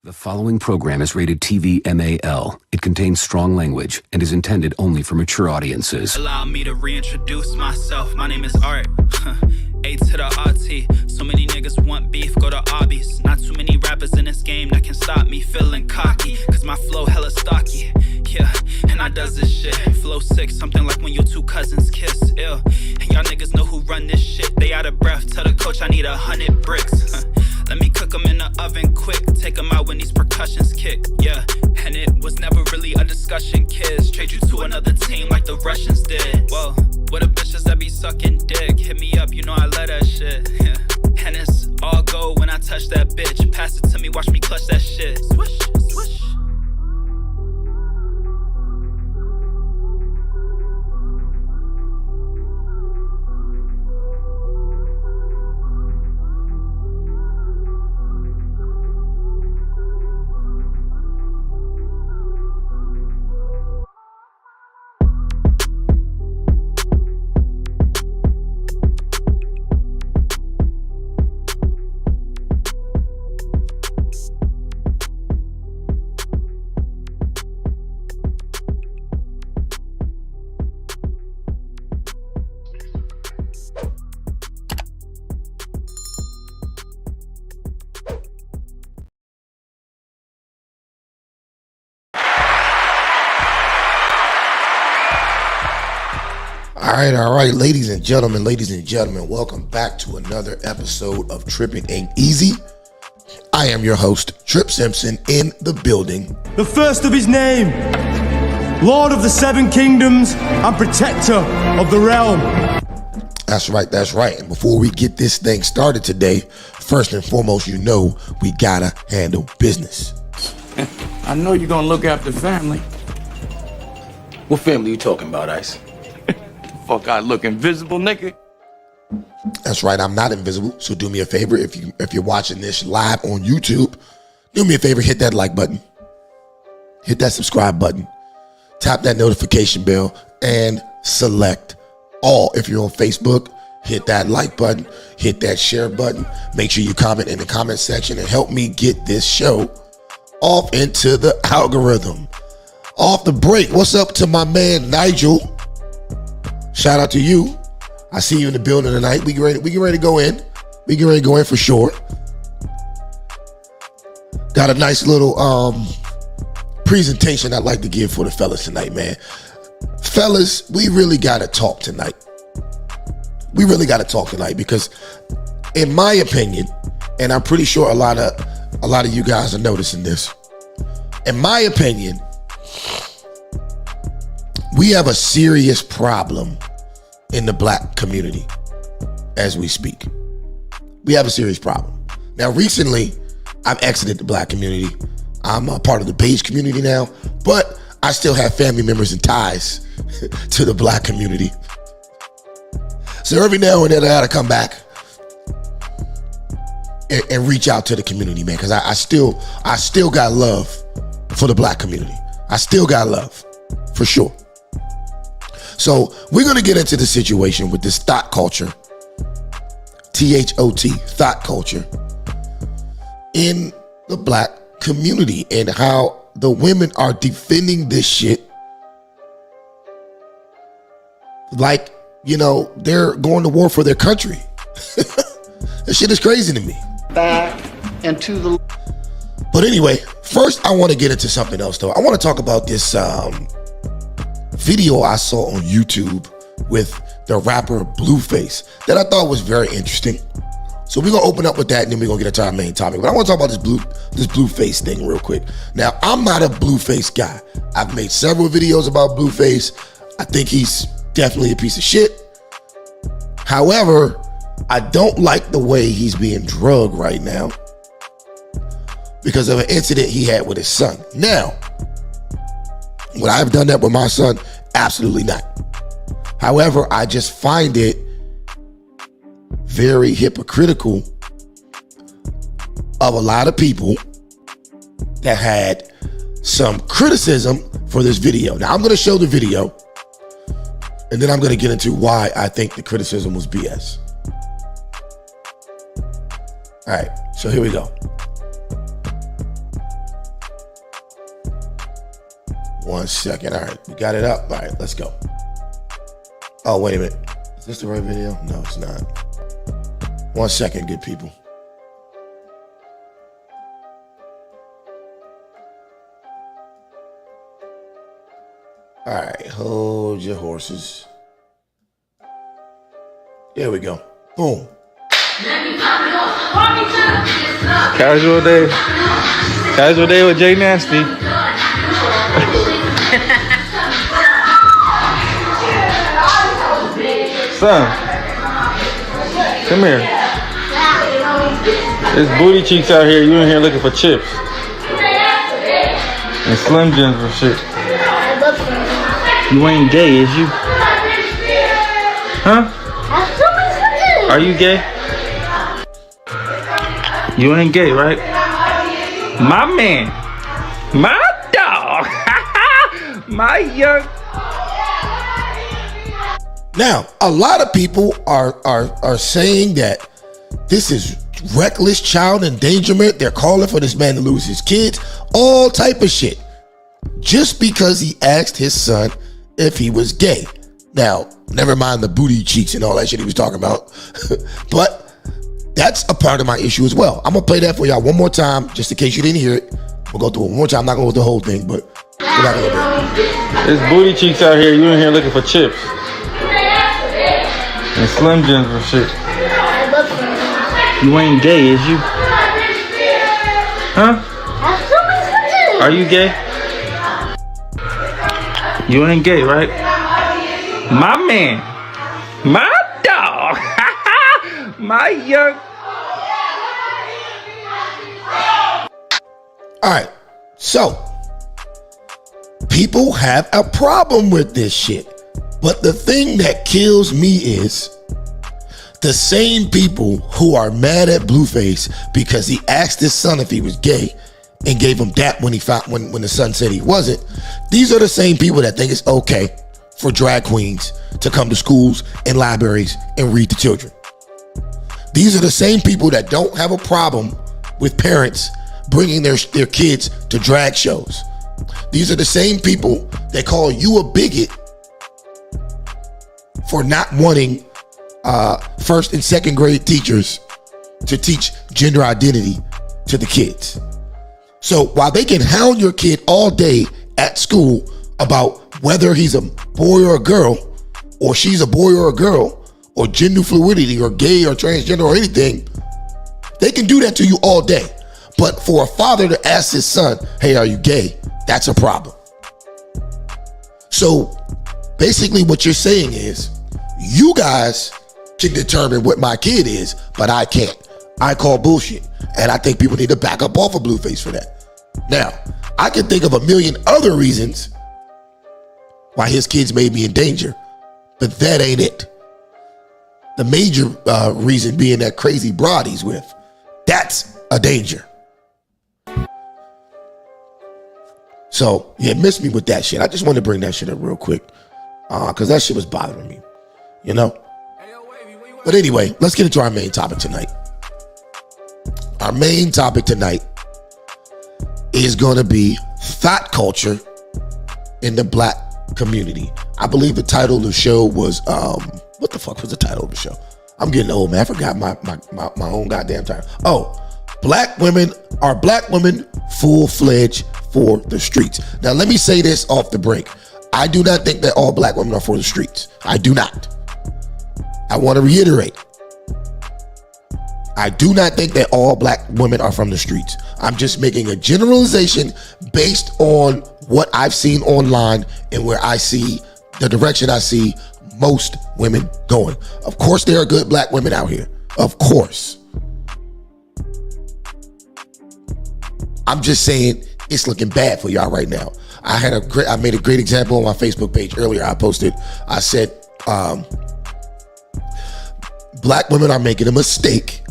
The following program is rated TV MAL. It contains strong language and is intended only for mature audiences. Allow me to reintroduce myself. My name is Art. A to the RT. So many niggas want beef, go to Arby's. Not too many rappers in this game that can stop me feeling cocky. Cause my flow hella stocky. Yeah, and I does this shit. Flow sick, something like when your two cousins kiss. Ill. And y'all niggas know who run this shit. They out of breath. Tell the coach I need 100 bricks. Let me cook them in the oven quick. Take them out when these percussions kick. Yeah, and it was never really a discussion, kids. Trade you to another team like the Russians did. Whoa, what the bitches that be sucking dick? Hit me up, you know I love that shit. Yeah. And it's all gold when I touch that bitch. Pass it to me, watch me clutch that shit. Swish, swish. All right, ladies and gentlemen, welcome back to another episode of Trippin Aint Easy. I am your host, Tripp Simpson, in the building. The first of his name, Lord of the Seven Kingdoms and Protector of the Realm. That's right. And before we get this thing started today, first and foremost, you know we gotta handle business. I know you're gonna look after family. What family you talking about, Ice? Fuck, I look invisible, nigga. That's right, I'm not invisible. So do me a favor, if you're watching this live on YouTube, do me a favor, hit that like button, hit that subscribe button, tap that notification bell, and select all. If you're on Facebook, hit that like button, hit that share button. Make sure you comment in the comment section and help me get this show off into the algorithm. Off the break, what's up to my man Nigel? Shout out to you. I see you in the building tonight. We get ready to go in. We get ready to go in for sure. Got a nice little presentation I'd like to give for the fellas tonight, man. Fellas, we really gotta talk tonight. Because in my opinion, and I'm pretty sure a lot of you guys are noticing this. In my opinion, we have a serious problem in the black community as we speak. We have a serious problem. Now, recently, I've exited the black community. I'm a part of the beige community now, but I still have family members and ties to the black community. So every now and then I gotta come back and reach out to the community, man, because I still got love for the black community. I still got love, for sure. So we're going to get into the situation with this thought culture, T-H-O-T, thought culture, in the black community and how the women are defending this shit like, you know, they're going to war for their country. That shit is crazy to me. Back into the... But anyway, first I want to get into something else though. I want to talk about this video I saw on YouTube with the rapper Blueface that I thought was very interesting. So we're gonna open up with that and then we're gonna get into our main topic. But I want to talk about this Blueface thing real quick. Now, I'm not a Blueface guy. I've made several videos about Blueface. I think he's definitely a piece of shit. However, I don't like the way he's being drugged right now because of an incident he had with his son. Now, would I have done that with my son? Absolutely not. However, I just find it very hypocritical of a lot of people that had some criticism for this video. Now, I'm going to show the video, and then I'm going to get into why I think the criticism was BS. All right, so here we go. One second. All right, we got it up. All right, let's go. Oh, wait a minute. Is this the right video? No, it's not. 1 second, good people. All right, hold your horses. There we go. Boom. Casual day. Casual day with Jay Nasty. Son, come here. There's booty cheeks out here. You in here looking for chips and Slim Jims and shit. You ain't gay, is you? Huh? Are you gay? You ain't gay, right? My man, my dog, my young. Now, a lot of people are saying that this is reckless child endangerment. They're calling for this man to lose his kids, all type of shit, just because he asked his son if he was gay. Now, never mind the booty cheeks and all that shit he was talking about, but that's a part of my issue as well. I'm gonna play that for y'all one more time, just in case you didn't hear it. We'll go through it one more time. I'm not gonna go through the whole thing, but go back a little bit. There's booty cheeks out here. You in here looking for chips and Slim Jims and shit. You ain't gay, is you? Huh? Are you gay? You ain't gay, right? My man, my dog, my young. All right, so people have a problem with this shit. But the thing that kills me is the same people who are mad at Blueface because he asked his son if he was gay and gave him that when when the son said he wasn't. These are the same people that think it's okay for drag queens to come to schools and libraries and read to children. These are the same people that don't have a problem with parents bringing their kids to drag shows. These are the same people that call you a bigot for not wanting first and second grade teachers to teach gender identity to the kids. So while they can hound your kid all day at school about whether he's a boy or a girl, or she's a boy or a girl, or gender fluidity or gay or transgender or anything, they can do that to you all day. But for a father to ask his son, hey, are you gay? That's a problem. So basically what you're saying is, you guys can determine what my kid is, but I can't. I call bullshit. And I think people need to back up off of Blueface for that. Now, I can think of a million other reasons why his kids may be in danger, but that ain't it. The major reason being that crazy broad he's with. That's a danger. So, yeah, miss me with that shit. I just wanted to bring that shit up real quick because that shit was bothering me, you know? But anyway, let's get into our main topic tonight. Our main topic tonight is going to be thought culture in the black community. I believe the title of the show was, what the fuck was the title of the show? I'm getting old, man. I forgot my own goddamn title. Oh, Black Women Are black women full-fledged for the streets? Now, let me say this off the break. I do not think that all black women are for the streets. I do not. I want to reiterate. I do not think that all black women are from the streets. I'm just making a generalization based on what I've seen online and where I see the direction I see most women going. Of course, there are good black women out here. Of course. I'm just saying it's looking bad for y'all right now. I made a great example on my Facebook page earlier. I said, black women are making a mistake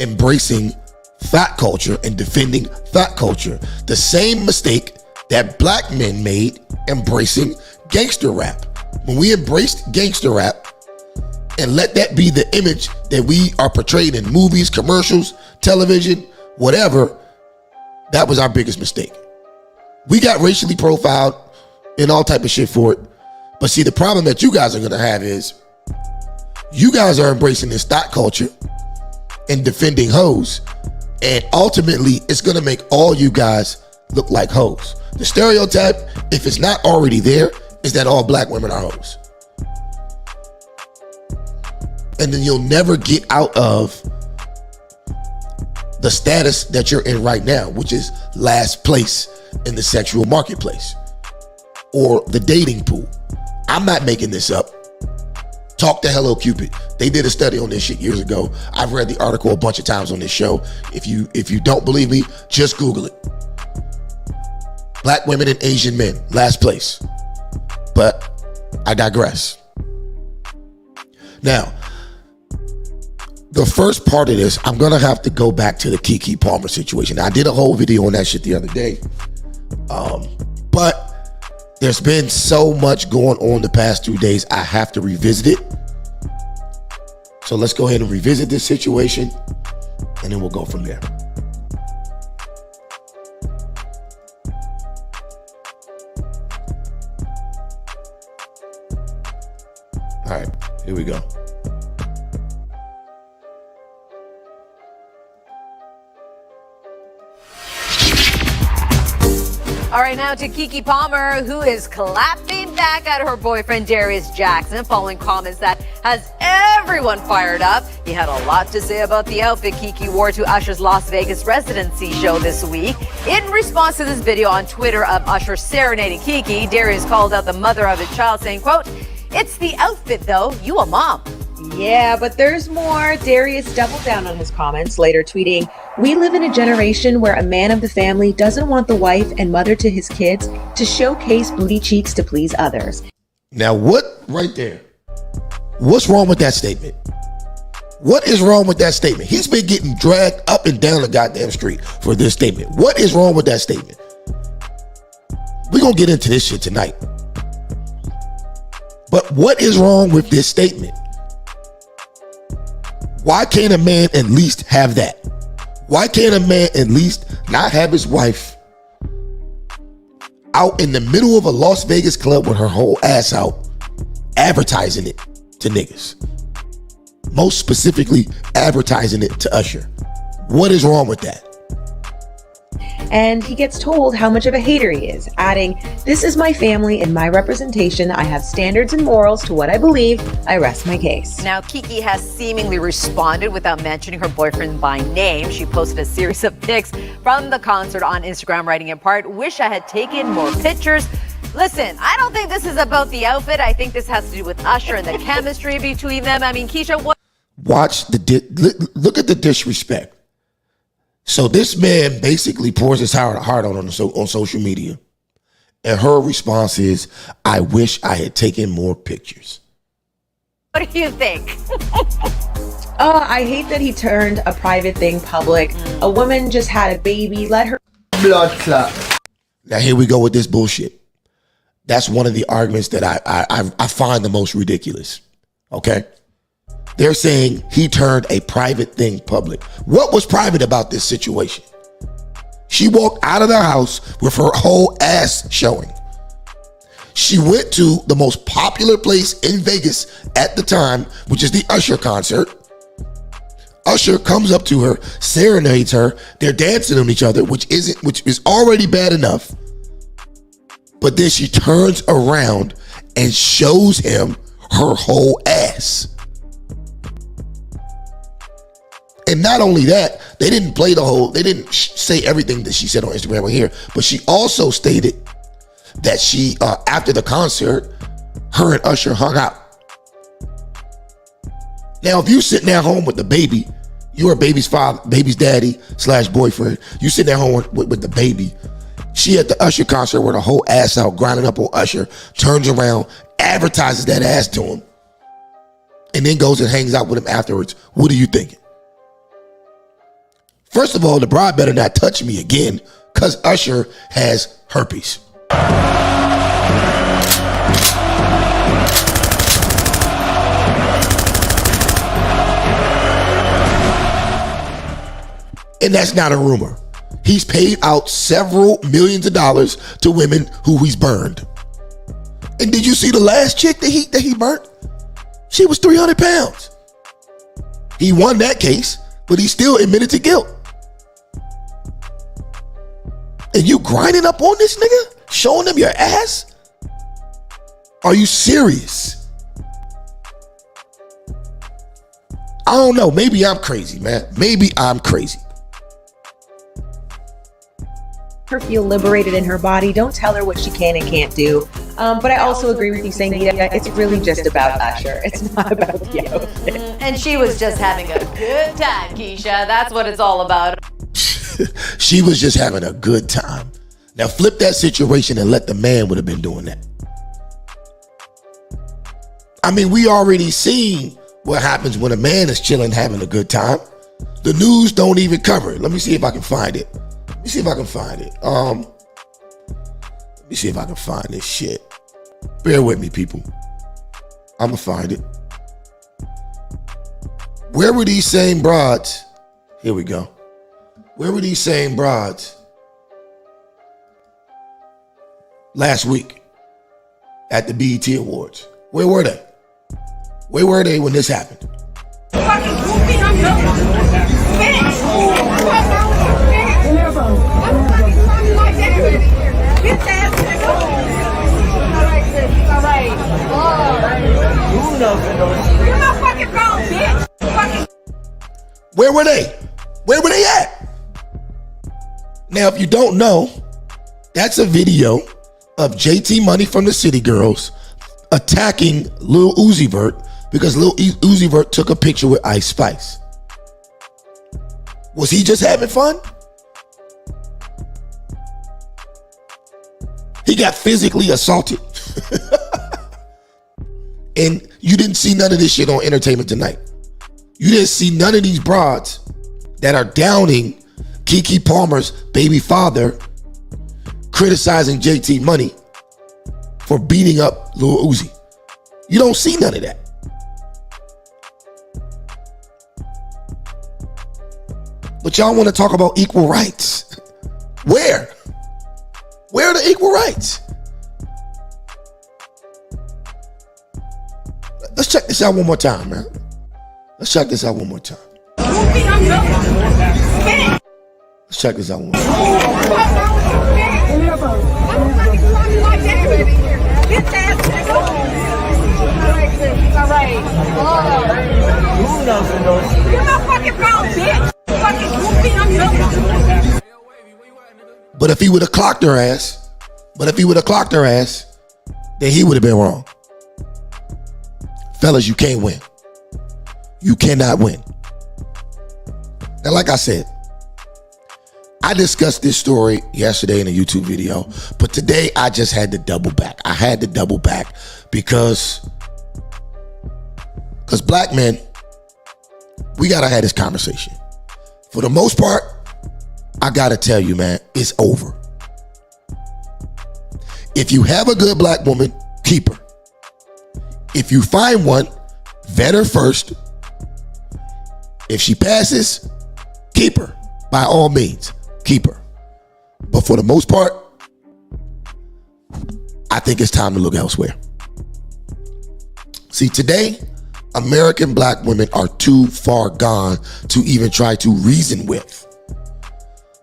embracing thot culture and defending thot culture. The same mistake that black men made embracing gangster rap. When we embraced gangster rap and let that be the image that we are portrayed in movies, commercials, television, whatever, that was our biggest mistake. We got racially profiled and all type of shit for it. But see, the problem that you guys are going to have is you guys are embracing this thot culture and defending hoes. And ultimately, it's going to make all you guys look like hoes. The stereotype, if it's not already there, is that all black women are hoes. And then you'll never get out of the status that you're in right now, which is last place in the sexual marketplace or the dating pool. I'm not making this up. Talk to Hello Cupid. They did a study on this shit years ago. I've read the article a bunch of times on this show. If you don't believe me, just Google it. Black women and Asian men, last place. But I digress. Now, the first part of this, I'm gonna have to go back to the Keke Palmer situation. I did a whole video on that shit the other day. But there's been so much going on the past 2 days, I have to revisit it. So let's go ahead and revisit this situation, and then we'll go from there. All right, here we go. All right, now to Keke Palmer, who is clapping back at her boyfriend Darius Jackson following comments that has everyone fired up. He had a lot to say about the outfit Keke wore to Usher's Las Vegas residency show this week. In response to this video on Twitter of Usher serenading Keke, Darius called out the mother of his child, saying, quote, "It's the outfit though, you a mom." Yeah, but there's more. Darius doubled down on his comments, later tweeting, "We live in a generation where a man of the family doesn't want the wife and mother to his kids to showcase booty cheeks to please others." Now what right there? What's wrong with that statement? What is wrong with that statement? He's been getting dragged up and down the goddamn street for this statement. What is wrong with that statement? We're gonna get into this shit tonight. But what is wrong with this statement? Why can't a man at least have that? Why can't a man at least not have his wife out in the middle of a Las Vegas club with her whole ass out, advertising it to niggas? Most specifically, advertising it to Usher. What is wrong with that? And he gets told how much of a hater he is, adding, "This is my family and my representation. I have standards and morals to what I believe. I rest my case." Now, Keke has seemingly responded without mentioning her boyfriend by name. She posted a series of pics from the concert on Instagram, writing in part, "Wish I had taken more pictures." Listen, I don't think this is about the outfit. I think this has to do with Usher and the chemistry between them. I mean, Keisha, what? Watch look at the disrespect. So this man basically pours his heart on social media. And her response is, "I wish I had taken more pictures." What do you think? I hate that he turned a private thing public. A woman just had a baby. Let her blood clot. Now here we go with this bullshit. That's one of the arguments that I find the most ridiculous. Okay? They're saying he turned a private thing public. What was private about this situation? She walked out of the house with her whole ass showing. She went to the most popular place in Vegas at the time, which is the Usher concert. Usher comes up to her, serenades her. They're dancing on each other, which is already bad enough. But then she turns around and shows him her whole ass. And not only that, they didn't say everything that she said on Instagram right here, but she also stated that she, after the concert, her and Usher hung out. Now, if you sitting at home with the baby, you're baby's father, baby's daddy / boyfriend, you sitting at home with the baby, she at the Usher concert with her whole ass out, grinding up on Usher, turns around, advertises that ass to him, and then goes and hangs out with him afterwards. What are you thinking? First of all, the bride better not touch me again, because Usher has herpes. And that's not a rumor. He's paid out several millions of dollars to women who he's burned. And did you see the last chick that he burnt? She was 300 pounds. He won that case, but he still admitted to guilt. And you grinding up on this nigga? Showing them your ass? Are you serious? I don't know. Maybe I'm crazy, man. Maybe I'm crazy. Her feel liberated in her body. Don't tell her what she can and can't do. But I also agree with you saying, yeah, it's really just about Usher. It's not about the outfit. And she was just having a good time, Keisha. That's what it's all about. She was just having a good time. Now flip that situation and let the man would have been doing that. I mean, we already seen what happens when a man is chilling, having a good time. The news don't even cover it. Let me see if I can find it. Let me see if I can find it. Let me see if I can find this shit. Bear with me, people. I'm gonna find it. Where were these same broads? Here we go. Where were these same broads last week at the BET Awards? Where were they? Where were they when this happened? Where were they? Where were they at? Now, if you don't know, that's a video of JT Money from the City Girls attacking Lil Uzi Vert because Lil Uzi Vert took a picture with Ice Spice. Was he just having fun? He got physically assaulted. And you didn't see none of this shit on Entertainment Tonight. You didn't see none of these broads that are downing Keke Palmer's baby father, criticizing JT Money for beating up Lil Uzi. You don't see none of that. But y'all want to talk about equal rights. Where? Where are the equal rights? Let's check this out one more time, man. Let's check this out one more time. Let's check this out one more time. But if he would have clocked her ass, then he would have been wrong. Fellas, you can't win. You cannot win. Now, like I said, I discussed this story yesterday in a YouTube video, but today I just had to double back. I had to double back because black men, we gotta have this conversation. For the most part, I gotta tell you, man, it's over. If you have a good black woman, keep her. If you find one, vet her first. If she passes, keep her. By all means, keep her. But for the most part, I think it's time to look elsewhere. See, today, American black women are too far gone to even try to reason with.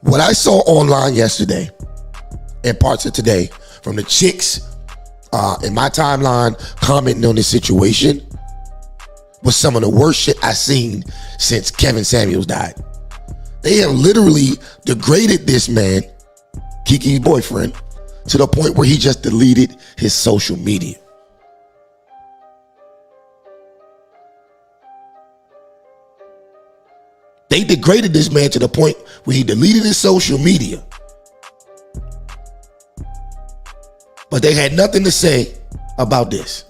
What I saw online yesterday and parts of today from the chicks in my timeline commenting on this situation was some of the worst shit I've seen since Kevin Samuels died. They have literally degraded this man, Keke's boyfriend, to the point where he just deleted his social media. They degraded this man to the point where he deleted his social media. But they had nothing to say about this.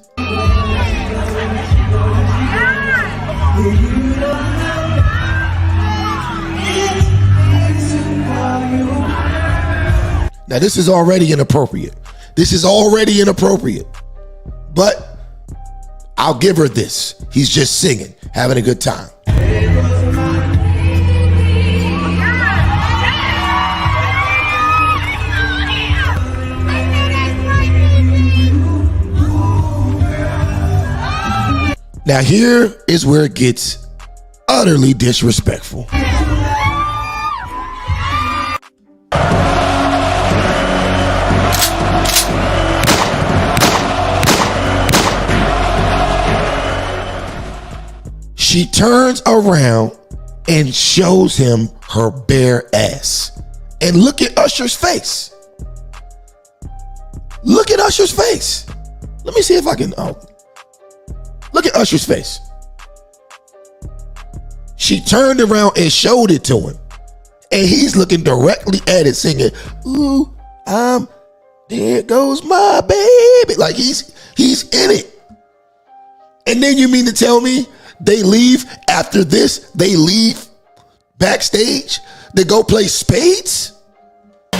Now, this is already inappropriate. This is already inappropriate. But I'll give her this. He's just singing, having a good time. Now, here is where it gets utterly disrespectful. She turns around and shows him her bare ass. And look at Usher's face. Look at Usher's face. Let me see if I can... Look at Usher's face. She turned around and showed it to him. And he's looking directly at it singing, ooh, there goes my baby. Like he's in it. And then you mean to tell me they leave after this? They leave backstage to go play spades?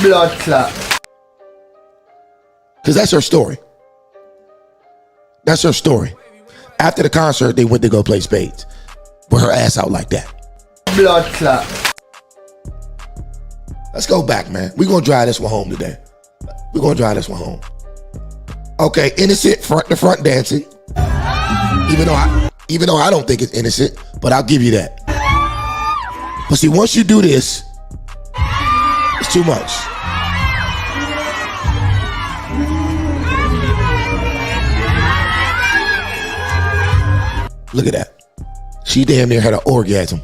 Blood clot. Because that's her story. That's her story. After the concert, they went to go play spades with her ass out like that. Blood clot. Let's go back, man. We're going to drive this one home today. We're going to drive this one home. Okay, innocent front to front dancing. Even though I don't think it's innocent, but I'll give you that. But see, once you do this, it's too much. Look at that. She damn near had an orgasm.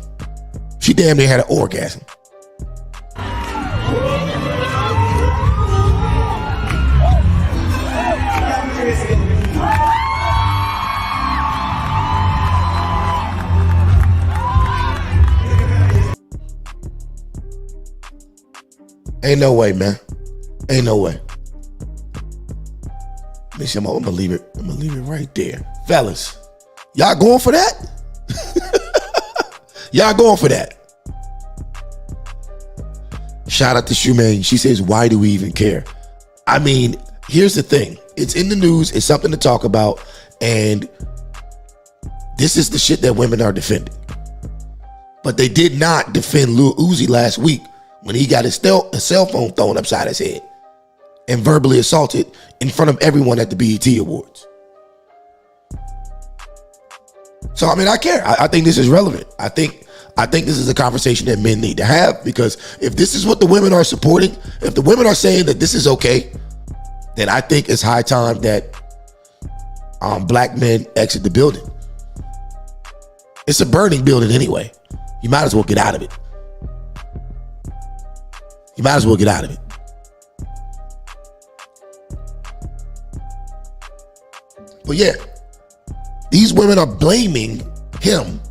She damn near had an orgasm. Ain't no way, man. Ain't no way. Let me see, I'm gonna leave it. I'm gonna leave it right there. Fellas, y'all going for that? Y'all going for that? Shout out to Shumaine. She says, why do we even care? I mean, here's the thing. It's in the news. It's something to talk about. And this is the shit that women are defending. But they did not defend Lil Uzi last week when he got his cell phone thrown upside his head and verbally assaulted in front of everyone at the BET Awards. So, I mean, I care. I think this is relevant. I think this is a conversation that men need to have, because if this is what the women are supporting, if the women are saying that this is okay, then I think it's high time that black men exit the building. It's a burning building anyway. You might as well get out of it. You might as well get out of it. But yeah, these women are blaming him,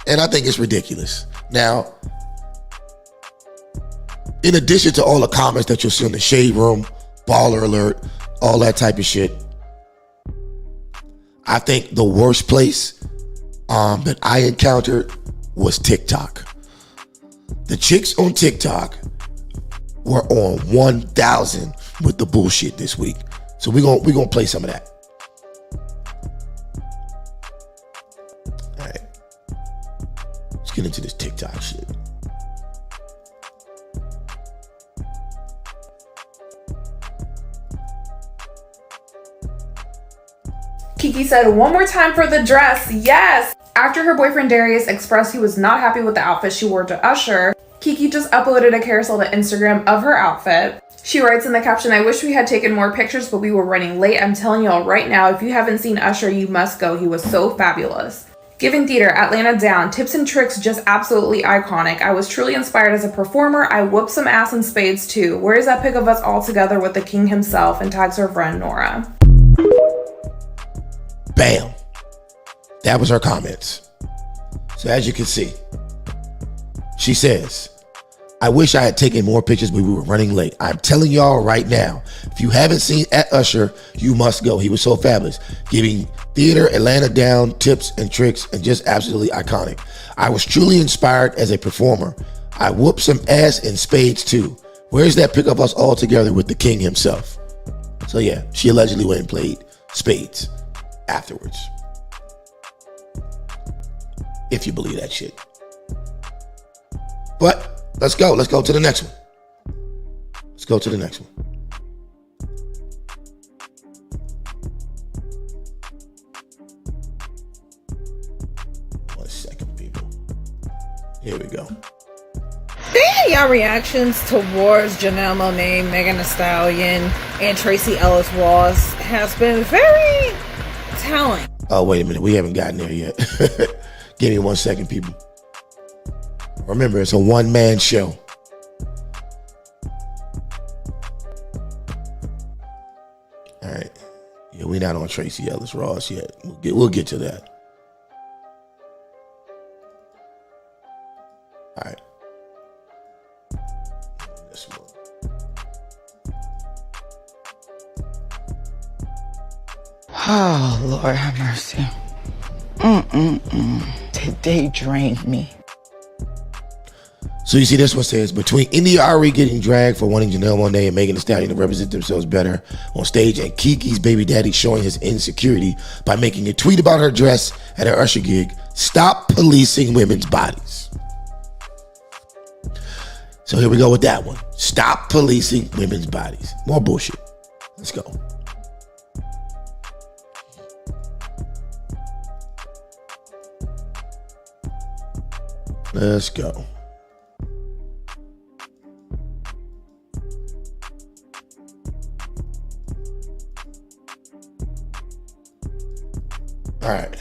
and I think it's ridiculous. Now, in addition to all the comments that you'll see in the shade room, baller alert, all that type of shit, I think the worst place that I encountered was TikTok. The chicks on TikTok were on 1,000 with the bullshit this week. So we're gonna play some of that. All right. Let's get into this TikTok shit. Keke, Keke said, one more time for the dress, yes! After her boyfriend Darius expressed he was not happy with the outfit she wore to Usher, Keke just uploaded a carousel to Instagram of her outfit. She writes in the caption, I wish we had taken more pictures, but we were running late. I'm telling y'all right now, if you haven't seen Usher, you must go. He was so fabulous. Giving theater, Atlanta down, tips and tricks just absolutely iconic. I was truly inspired as a performer. I whooped some ass in spades too. Where is that pic of us all together with the king himself? And tags her friend Nora. Bam. That was her comments. So as you can see, she says, I wish I had taken more pictures, but we were running late. I'm telling y'all right now, if you haven't seen at Usher, you must go. He was so fabulous. Giving theater, Atlanta down, tips and tricks, and just absolutely iconic. I was truly inspired as a performer. I whooped some ass in spades too. Where's that pick of us all together with the king himself? So yeah, she allegedly went and played spades afterwards. If you believe that shit. But let's go to the next one. Let's go to the next one. One second, people. Here we go. Y'all reactions towards Janelle Monáe, Megan Thee Stallion, and Tracy Ellis Ross has been very telling. Oh, wait a minute. We haven't gotten there yet. Give me 1 second, people. Remember, it's a one-man show. All right. Yeah, we're not on Tracy Ellis Ross yet. We'll get to that. All right. This one. Oh, Lord have mercy. Today drained me. So you see, this one says, between India.Arie getting dragged for wanting Janelle Monáe and Megan Thee Stallion to represent themselves better on stage, and Keke's baby daddy showing his insecurity by making a tweet about her dress at her Usher gig, stop policing women's bodies. So here we go with that one. Stop policing women's bodies. More bullshit. Let's go. Let's go. All right.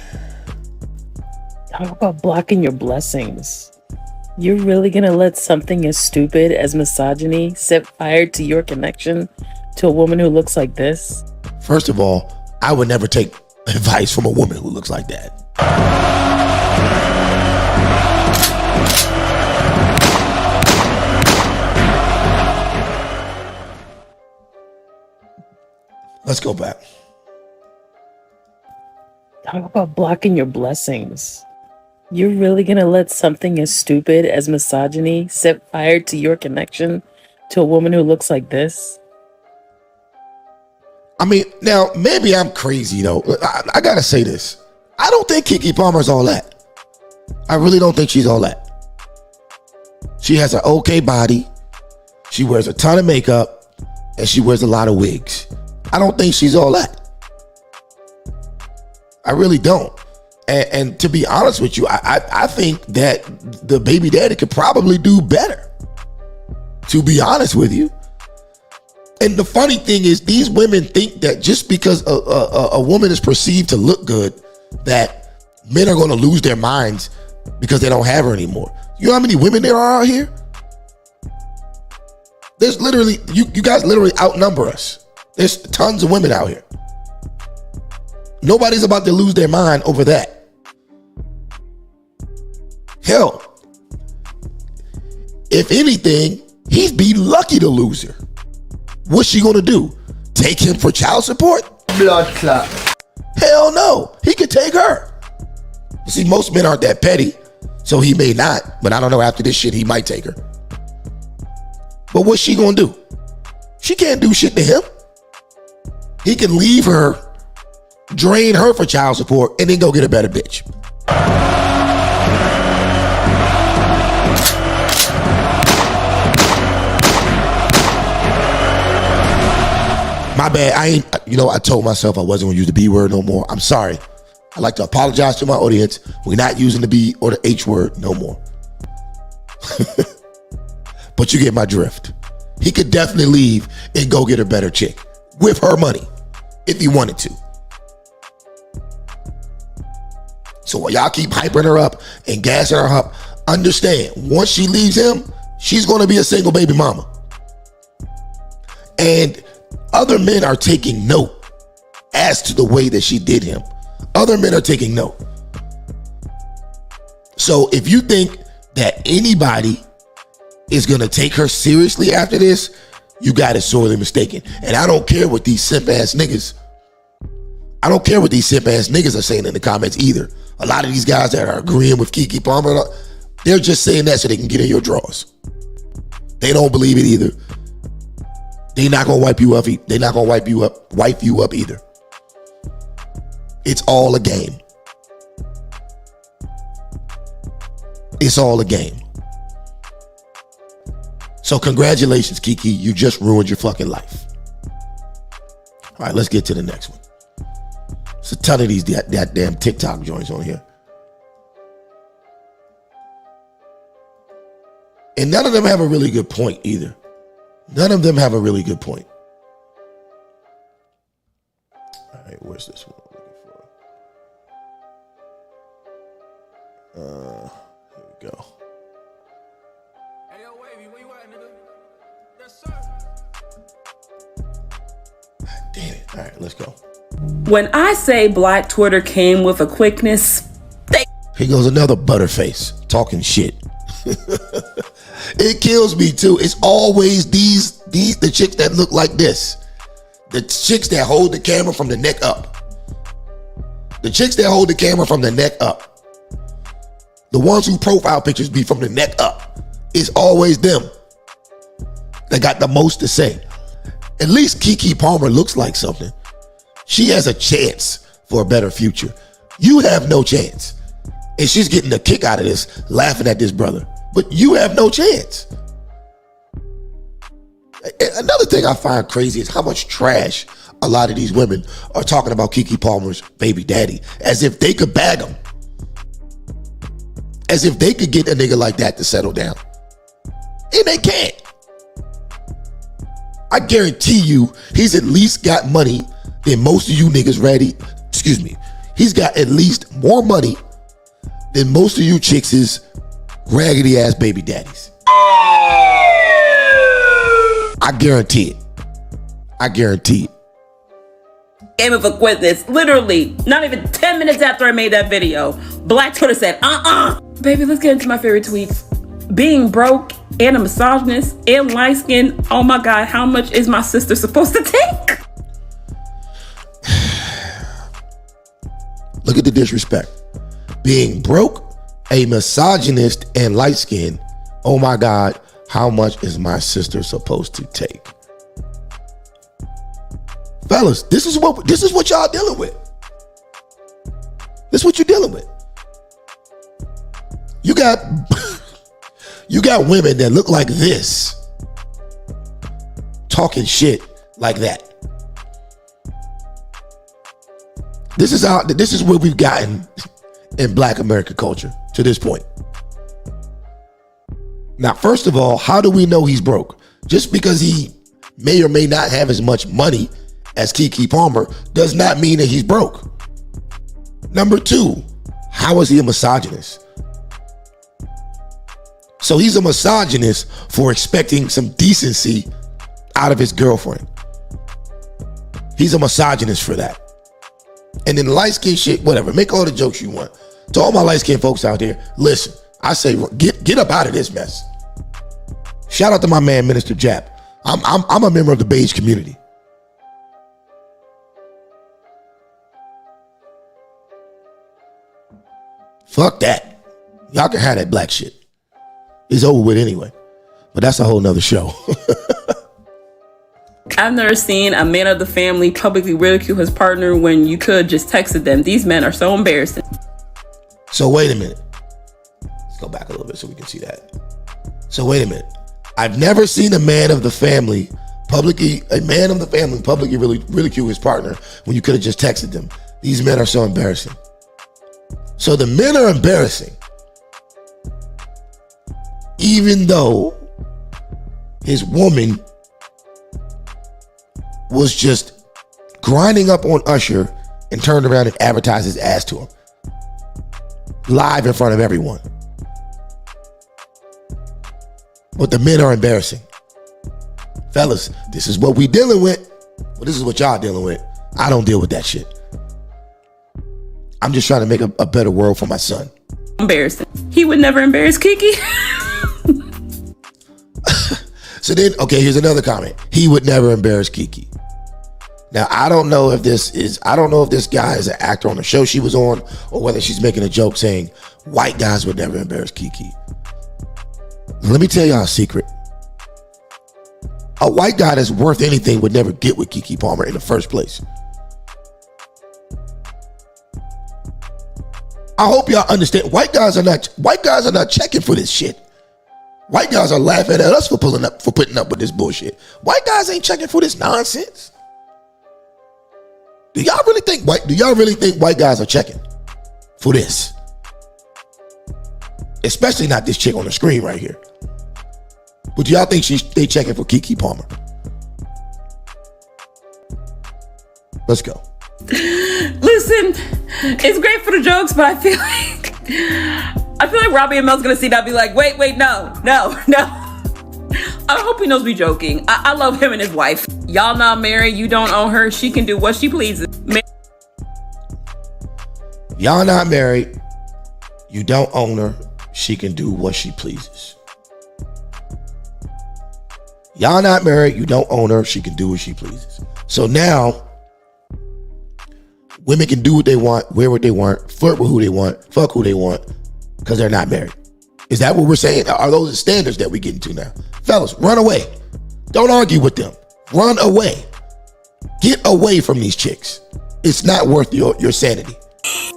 Talk about blocking your blessings. You're really gonna let something as stupid as misogyny set fire to your connection to a woman who looks like this? First of all, I would never take advice from a woman who looks like that. Let's go back. Talk about blocking your blessings. You're really gonna let something as stupid as misogyny set fire to your connection to a woman who looks like this? I mean, now, maybe I'm crazy, though. I gotta say this. I don't think Keke Palmer's all that. I really don't think she's all that. She has an okay body. She wears a ton of makeup. And she wears a lot of wigs. I don't think she's all that. I really don't. And to be honest with you, I think that the baby daddy could probably do better. To be honest with you. And the funny thing is, these women think that just because a woman is perceived to look good, that men are going to lose their minds because they don't have her anymore. You know how many women there are out here? There's literally, you guys literally outnumber us. There's tons of women out here. Nobody's about to lose their mind over that. Hell, if anything, he'd be lucky to lose her. What's she gonna do? Take him for child support? Blood clot. Hell no, he could take her. See, most men aren't that petty, so he may not, but I don't know, after this shit, he might take her. But what's she gonna do? She can't do shit to him. He can leave her, drain her for child support, and then go get a better bitch. My bad. I told myself I wasn't going to use the B word no more. I'm sorry. I'd like to apologize to my audience. We're not using the B or the H word no more. But you get my drift. He could definitely leave and go get a better chick with her money if he wanted to. So while y'all keep hyping her up and gassing her up, understand, once she leaves him, she's going to be a single baby mama. And other men are taking note as to the way that she did him. Other men are taking note. So if you think that anybody is going to take her seriously after this, you got it sorely mistaken. And I don't care what these simp ass niggas are saying in the comments either. A lot of these guys that are agreeing with Keke Palmer, they're just saying that so they can get in your drawers. They don't believe it either. They're not gonna wipe you up. They're not gonna wipe you up either. It's all a game. It's all a game. So congratulations, Keke. You just ruined your fucking life. All right, let's get to the next one. There's a ton of these that damn TikTok joints on here. And none of them have a really good point either. None of them have a really good point. All right, where's this one I'm looking for? Here we go. Hey, yo, Wavy, where you at, nigga? Yes, sir. Damn it. All right, let's go. When I say Black Twitter came with a quickness, Here goes another butterface talking shit. It kills me too. It's always the chicks that look like this. The chicks that hold the camera from the neck up. The chicks that hold the camera from the neck up. The ones whose profile pictures be from the neck up. It's always them that got the most to say. At least Keke Palmer looks like something. She has a chance for a better future. You have no chance. And she's getting a kick out of this, laughing at this brother. But you have no chance. Another thing I find crazy is how much trash a lot of these women are talking about Keke Palmer's baby daddy, as if they could bag him. As if they could get a nigga like that to settle down. And they can't. I guarantee you, he's at least got money than most of you niggas ready. Excuse me. He's got at least more money than most of you chicks' raggedy ass baby daddies. I guarantee it. I guarantee it. Game of a quickness. Literally, not even 10 minutes after I made that video, Black Twitter said, Baby, let's get into my favorite tweets. Being broke and a misogynist and light skinned. Oh my God, how much is my sister supposed to take? Look at the disrespect. Being broke, a misogynist, and light skinned. Oh my God, how much is my sister supposed to take? Fellas, this is what y'all dealing with. This is what you're dealing with. You got women that look like this, talking shit like that. This is where we've gotten in Black American culture to this point. Now, first of all, how do we know he's broke? Just because he may or may not have as much money as Keke Palmer does not mean that he's broke. Number two, how is he a misogynist? So he's a misogynist for expecting some decency out of his girlfriend. He's a misogynist for that. And then light skin shit, whatever. Make all the jokes you want. To all my light skin folks out there, listen, I say get up out of this mess. Shout out to my man, Minister Jap. I'm a member of the beige community. Fuck that. Y'all can have that black shit. It's over with anyway. But that's a whole nother show. I've never seen a man of the family publicly ridicule his partner when you could just texted them. These men are so embarrassing. So wait a minute. Let's go back a little bit so we can see that. So wait a minute. I've never seen a man of the family a man of the family publicly ridicule his partner when you could have just texted them. These men are so embarrassing. So the men are embarrassing, even though his woman was just grinding up on Usher and turned around and advertised his ass to him live in front of everyone. But the men are embarrassing. Fellas, this is what we dealing with. Well, this is what y'all dealing with. I don't deal with that shit. I'm just trying to make a better world for my son. Embarrassing. He would never embarrass Keke. So then, okay, here's another comment. He would never embarrass Keke. Now, I don't know if this guy is an actor on the show she was on, or whether she's making a joke saying white guys would never embarrass Keke. Let me tell y'all a secret. A white guy that's worth anything would never get with Keke Palmer in the first place. I hope y'all understand. White guys are not checking for this shit. White guys are laughing at us for putting up with this bullshit. White guys ain't checking for this nonsense. Do y'all really think white guys are checking for this? Especially not this chick on the screen right here. But do y'all think they checking for Keke Palmer? Let's go. Listen, it's great for the jokes, but I feel like Robbie and Mel's gonna see that and be like, wait, no. I hope he knows we joking. I love him and his wife. Y'all not married, you don't own her, she can do what she pleases. Y'all not married, you don't own her, she can do what she pleases. Y'all not married, you don't own her, she can do what she pleases. So now, women can do what they want, wear what they want, flirt with who they want, fuck who they want, because they're not married. Is that what we're saying? Are those the standards that we get into now? Fellas, run away. Don't argue with them. Run away. Get away from these chicks. It's not worth your sanity.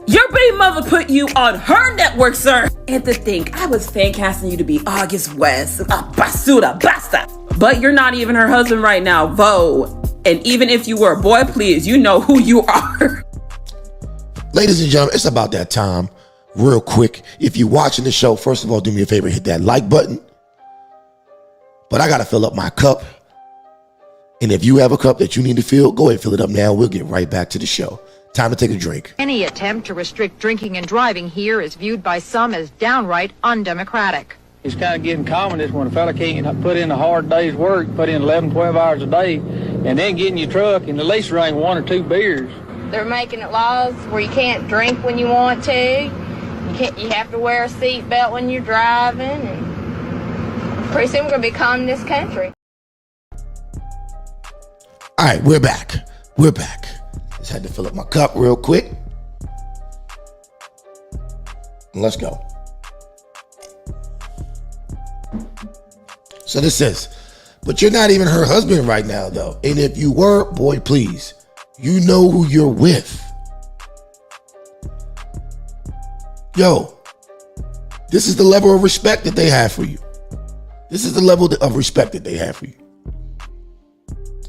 Your baby mother put you on her network, sir. And to think, I was fan casting you to be August West, a basura, basta. But you're not even her husband right now, Vo. And even if you were, boy, please, you know who you are. Ladies and gentlemen, it's about that time. Real quick, if you're watching the show, first of all, do me a favor, hit that like button. But I got to fill up my cup. And if you have a cup that you need to fill, go ahead and fill it up now. We'll get right back to the show. Time to take a drink. Any attempt to restrict drinking and driving here is viewed by some as downright undemocratic. It's kind of getting common is when a fella can't put in a hard day's work, put in 11, 12 hours a day, and then get in your truck and at least drink 1 or 2 beers. They're making it laws where you can't drink when you want to. You have to wear a seatbelt when you're driving, and pretty soon we're going to be communist country. All right, we're back. Just had to fill up my cup real quick. Let's go. So this says, but you're not even her husband right now, though. And if you were, boy, please, you know who you're with. Yo, this is the level of respect that they have for you. This is the level of respect that they have for you.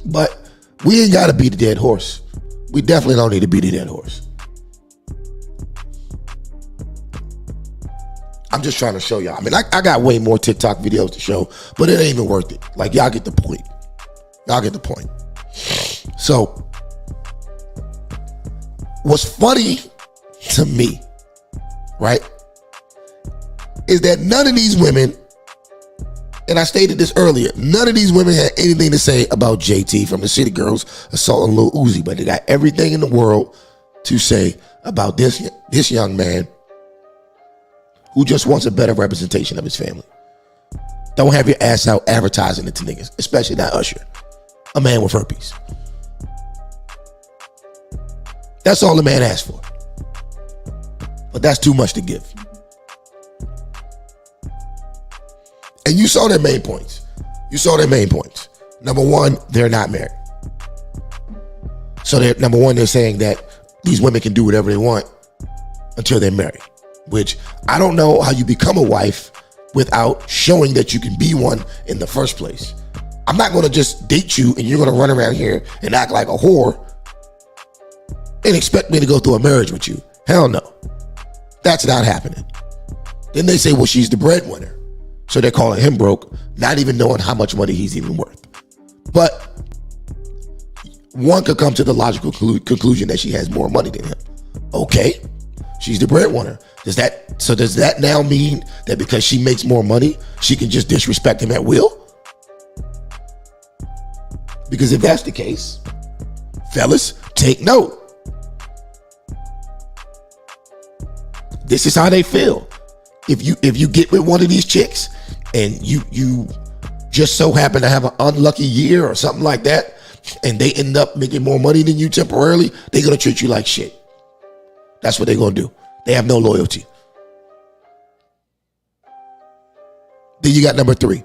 But we ain't got to beat the dead horse. We definitely don't need to beat the dead horse. I'm just trying to show y'all. I mean, I got way more TikTok videos to show, but it ain't even worth it. Like, y'all get the point. So, what's funny to me, right, is that none of these women, and I stated this earlier, none of these women had anything to say about JT from the City Girls assaulting Lil Uzi, but they got everything in the world to say about this young man who just wants a better representation of his family. Don't have your ass out advertising it to niggas, especially not Usher, a man with herpes. That's all the man asked for. But that's too much to give. And you saw their main points. Number one, they're not married. So they're saying that these women can do whatever they want until they're married. Which I don't know how you become a wife without showing that you can be one in the first place. I'm not going to just date you and you're going to run around here and act like a whore and expect me to go through a marriage with you. Hell no. That's not happening. Then they say, well, she's the breadwinner. So they're calling him broke, not even knowing how much money he's even worth. But one could come to the logical conclusion that she has more money than him. Okay, she's the breadwinner. Does that now mean that because she makes more money, she can just disrespect him at will? Because if that's the case, fellas, take note. This is how they feel. If you get with one of these chicks and you just so happen to have an unlucky year or something like that, and they end up making more money than you temporarily, they're gonna treat you like shit. That's what they're gonna do. They have no loyalty. Then you got number 3.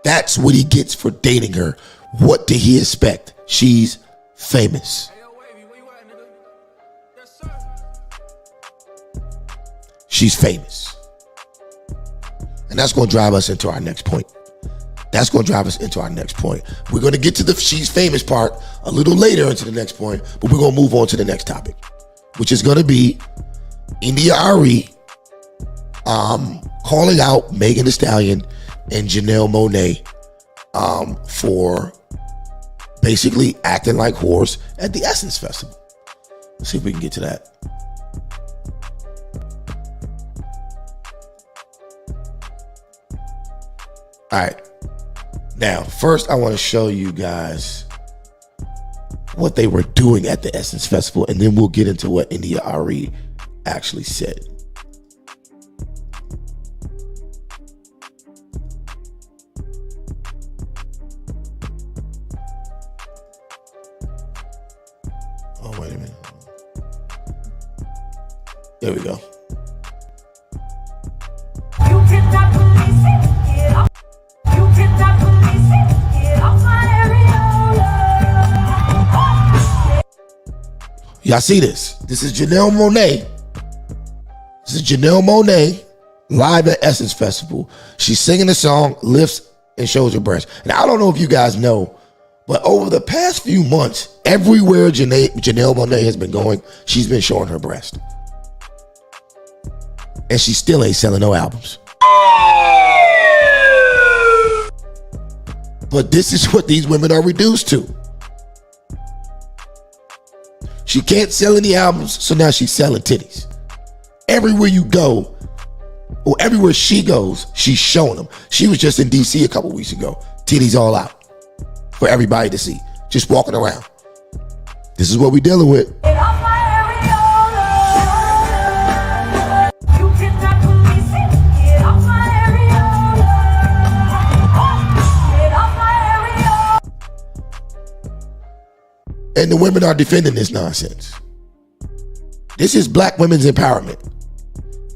That's what he gets for dating her. What did he expect? She's famous. She's famous. And that's going to drive us into our next point. We're going to get to the she's famous part a little later into the next point, but we're going to move on to the next topic, which is going to be India Arie calling out Megan Thee Stallion and Janelle Monáe for basically acting like whores at the Essence Festival. Let's see if we can get to that. All right. Now, first I want to show you guys what they were doing at the Essence Festival, and then we'll get into what India Arie actually said. Oh, wait a minute. There we go. Y'all see this? This is Janelle Monáe. Live at Essence Festival. She's singing the song, lifts and shows her breast. And I don't know if you guys know, but over the past few months, everywhere Janelle Monáe has been going, she's been showing her breast. And she still ain't selling no albums. But this is what these women are reduced to. She can't sell any albums, so now she's selling titties. Everywhere you go, or everywhere she goes, she's showing them. She was just in DC a couple weeks ago. Titties all out for everybody to see. Just walking around. This is what we're dealing with. And the women are defending this nonsense. This is black women's empowerment.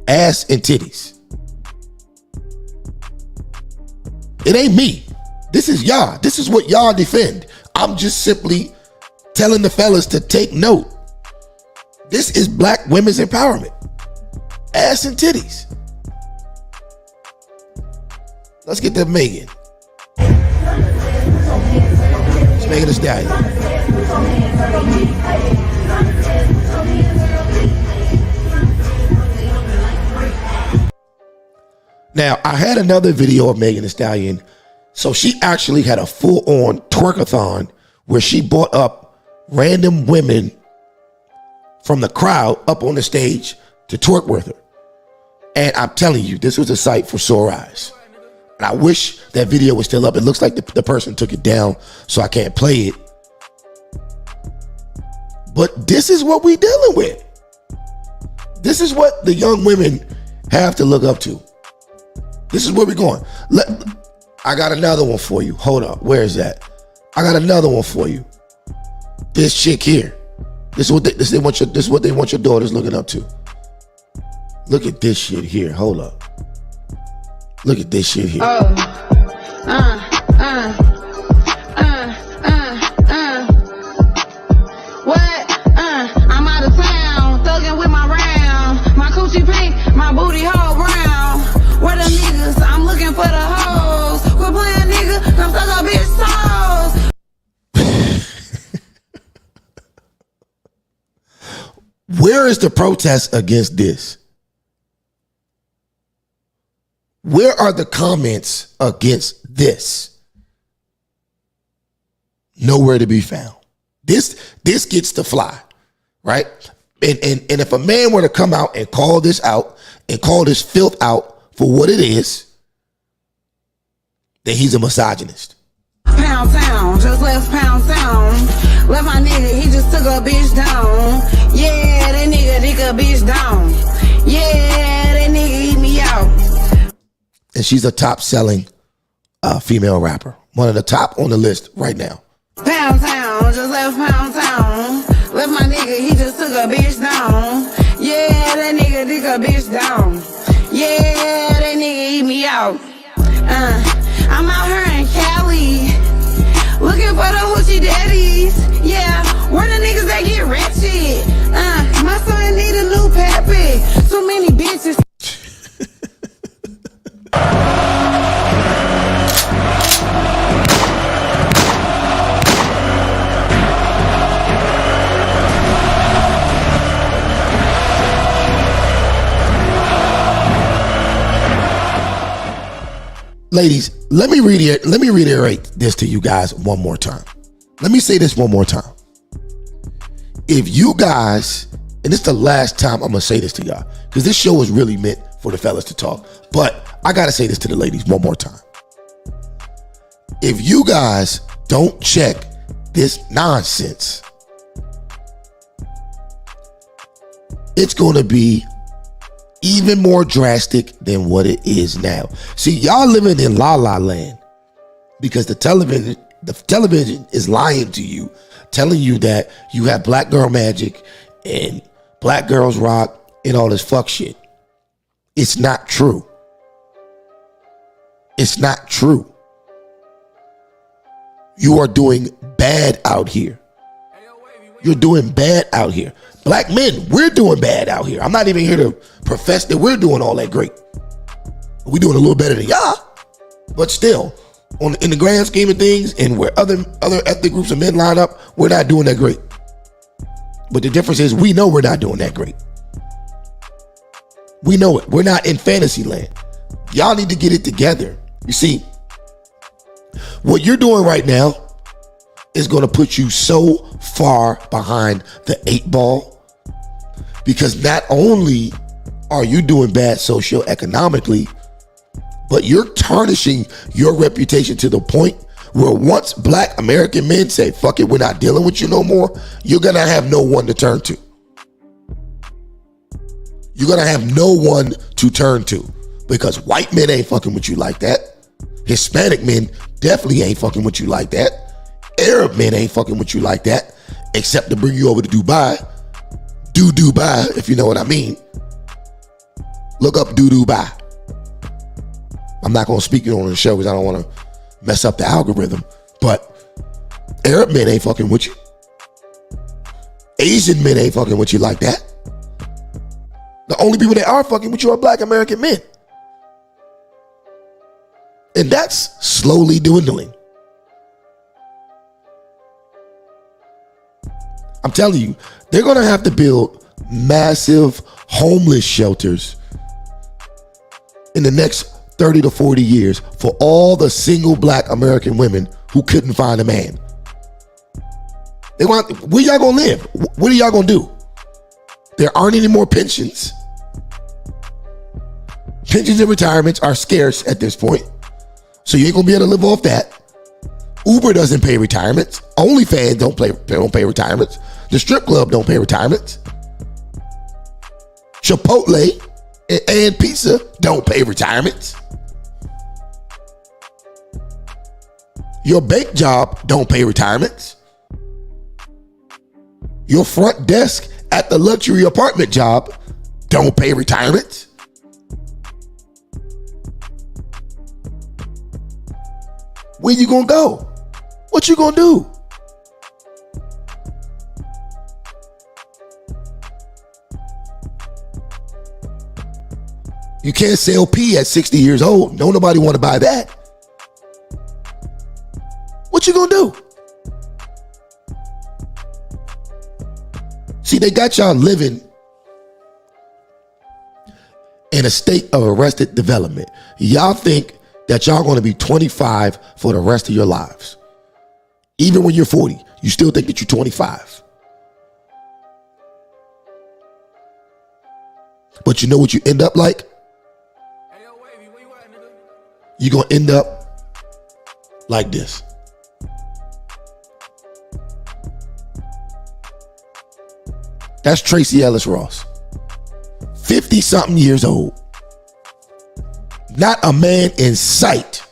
Ass and titties. It ain't me. This is y'all. This is what y'all defend. I'm just simply telling the fellas to take note. This is black women's empowerment. Ass and titties. Let's get to Megan. It's Megan Thee Stallion. Now, I had another video of Megan Thee Stallion. So she actually had a full-on twerkathon where she brought up random women from the crowd up on the stage to twerk with her. And I'm telling you, this was a sight for sore eyes. And I wish that video was still up. It looks like the person took it down, so I can't play it. But this is what we dealing with. This is what the young women have to look up to. This is where we're going. I got another one for you. Hold up. Where is that? I got another one for you. This chick here. This is what they want your daughters looking up to. Look at this shit here. Hold up. Look at this shit here. I'm out of town, thugging with my round. My coochie pink, my booty hole brown. Where the niggas? I'm looking for the hoes. Quit playing, nigga. Come thug Where is the protest against this? Where are the comments against this? Nowhere to be found. This gets to fly, right? And if a man were to come out and call this out and call this filth out for what it is, then he's a misogynist. Pound town, just left pound town. Left my nigga, he just took a bitch down. Yeah, that nigga took a bitch down. Yeah, that nigga eat me out. And she's a top selling female rapper. One of the top on the list right now. Pound town, just left pound town. Left my nigga, he just took a bitch down. Yeah, that nigga took a bitch down. Yeah, that nigga eat me out. I'm out here in Cali, looking for the hoochie daddies. Yeah, where the niggas that get ratchet? My son need a new pappy. Too many bitches. Ladies, let me reiterate this to you guys one more time. Let me say this one more time. If you guys, and this is the last time I'm gonna say this to y'all, because this show is really meant for the fellas to talk, but I gotta say this to the ladies one more time. If you guys don't check this nonsense, it's gonna be even more drastic than what it is now. See, y'all living in la la land because the television is lying to you, telling you that you have black girl magic and black girls rock and all this fuck shit. It's not true. It's not true. You are doing bad out here. You're doing bad out here. Black men, we're doing bad out here. I'm not even here to profess that we're doing all that great. We're doing a little better than y'all, but still, in the grand scheme of things, and where other ethnic groups of men line up, we're not doing that great. But the difference is, we know we're not doing that great. We know it. We're not in fantasy land. Y'all need to get it together. You see, what you're doing right now is going to put you so far behind the 8 ball, because not only are you doing bad socioeconomically, but you're tarnishing your reputation to the point where once black American men say, fuck it, we're not dealing with you no more, you're going to have no one to turn to. You're going to have no one to turn to, because white men ain't fucking with you like that. Hispanic men definitely ain't fucking with you like that. Arab men ain't fucking with you like that, except to bring you over to Dubai. Dubai, if you know what I mean. Look up Dubai. I'm not going to speak it on the show because I don't want to mess up the algorithm, but Arab men ain't fucking with you. Asian men ain't fucking with you like that. The only people that are fucking with you are black American men. And that's slowly dwindling. I'm telling you, they're going to have to build massive homeless shelters in the next 30 to 40 years for all the single black American women who couldn't find a man. Where y'all going to live? What are y'all going to do? There aren't any more pensions. Pensions and retirements are scarce at this point, so you ain't going to be able to live off that. Uber doesn't pay retirements. OnlyFans don't pay retirements. The strip club don't pay retirements. Chipotle and pizza don't pay retirements. Your bank job don't pay retirements. Your front desk at the luxury apartment job don't pay retirements. Where you gonna go? What you gonna do? You can't sell pee at 60 years old. No, nobody want to buy that. What you gonna do? See, they got y'all living in a state of arrested development. Y'all think that y'all going to be 25 for the rest of your lives. Even when you're 40, you still think that you're 25. But you know what you end up like? You're going to end up like this. That's Tracee Ellis Ross. 50-something years old. Not a man in sight.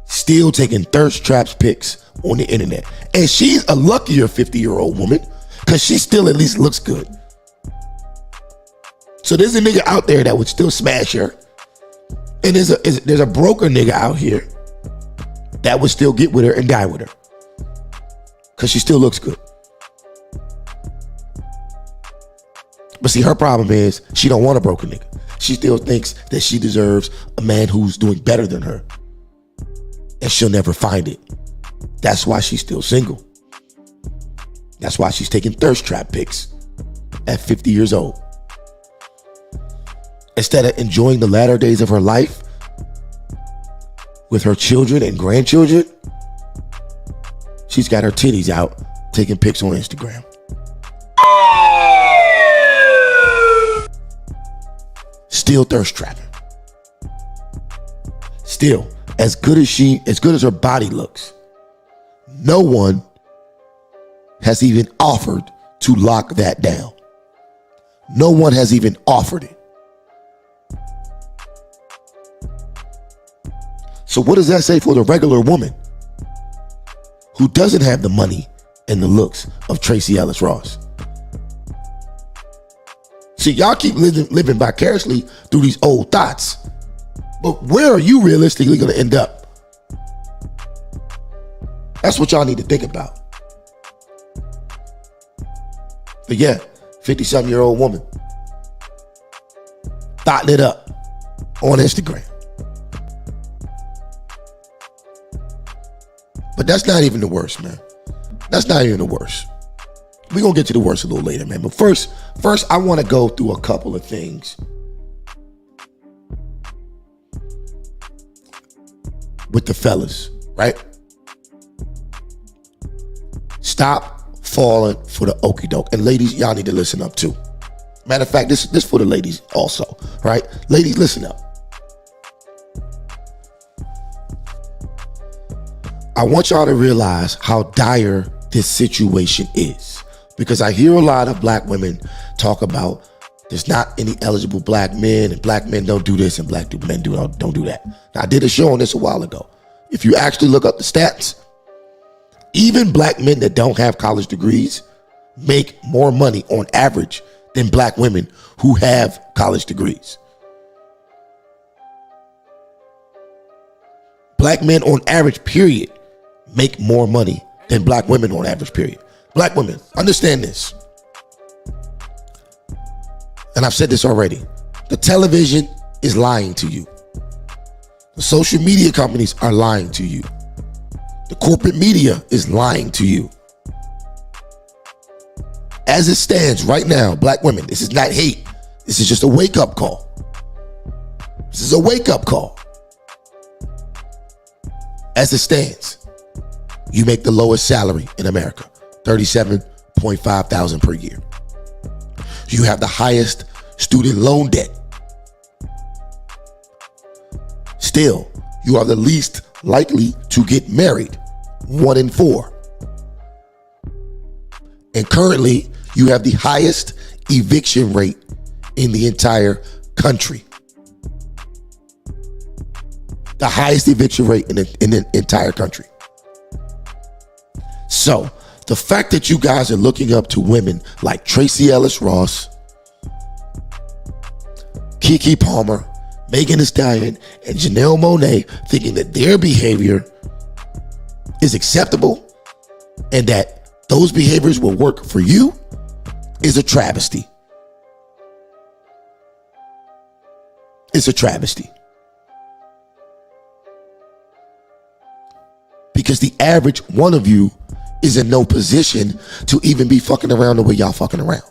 Still taking thirst traps pics on the internet. And she's a luckier 50-year-old woman because she still at least looks good. So there's a nigga out there that would still smash her. And there's a broker nigga out here that would still get with her and die with her. Because she still looks good. But see, her problem is she don't want a broken nigga. She still thinks that she deserves a man who's doing better than her. And she'll never find it. That's why she's still single. That's why she's taking thirst trap pics at 50 years old. Instead of enjoying the latter days of her life with her children and grandchildren, she's got her titties out taking pics on Instagram. Still thirst trapping. Still, as good as her body looks, no one has even offered to lock that down. No one has even offered it. So what does that say for the regular woman who doesn't have the money and the looks of Tracee Ellis Ross? See, y'all keep living vicariously through these old thoughts. But where are you realistically going to end up? That's what y'all need to think about. But yeah, 50-something-year-old woman thotting it up on Instagram. But that's not even the worst, man. That's not even the worst. We're going to get to the worst a little later, man. But first, I want to go through a couple of things with the fellas, right? Stop falling for the okie doke. And ladies, y'all need to listen up too. Matter of fact, this for the ladies also, right? Ladies, listen up. I want y'all to realize how dire this situation is. Because I hear a lot of black women talk about there's not any eligible black men and black men don't do this and black men don't do that. Now, I did a show on this a while ago. If you actually look up the stats, even black men that don't have college degrees make more money on average than black women who have college degrees. Black men on average, period, make more money than black women on average, period. Black women, understand this. And I've said this already. The television is lying to you. The social media companies are lying to you. The corporate media is lying to you. As it stands right now, black women, this is not hate. This is just a wake-up call. This is a wake-up call. As it stands, you make the lowest salary in America. $37.5 thousand per year. You have the highest student loan debt. Still, you are the least likely to get married, 1 in 4. And currently, you have the highest eviction rate in the entire country. The highest eviction rate in the entire country. So, the fact that you guys are looking up to women like Tracee Ellis Ross, Keke Palmer, Megan Thee Stallion, and Janelle Monáe, thinking that their behavior is acceptable and that those behaviors will work for you is a travesty. It's a travesty. Because the average one of you is in no position to even be fucking around the way y'all fucking around.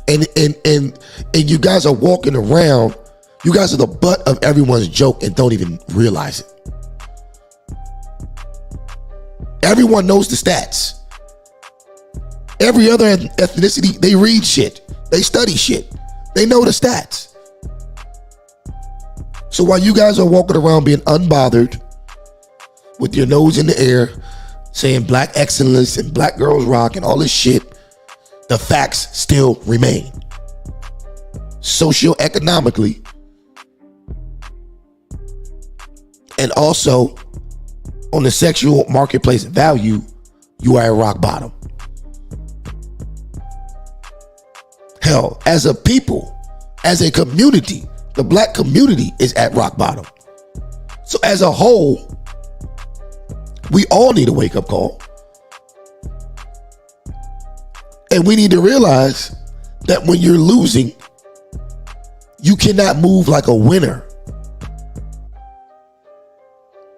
And you guys are walking around, you guys are the butt of everyone's joke and don't even realize it. Everyone knows the stats. Every other ethnicity, they read shit. They study shit. They know the stats. So while you guys are walking around being unbothered with your nose in the air, saying black excellence and black girls rock and all this shit, the facts still remain. Socioeconomically, and also on the sexual marketplace value, you are at rock bottom. Hell, as a people, as a community, the black community is at rock bottom. So as a whole, we all need a wake-up call. And we need to realize that when you're losing, you cannot move like a winner.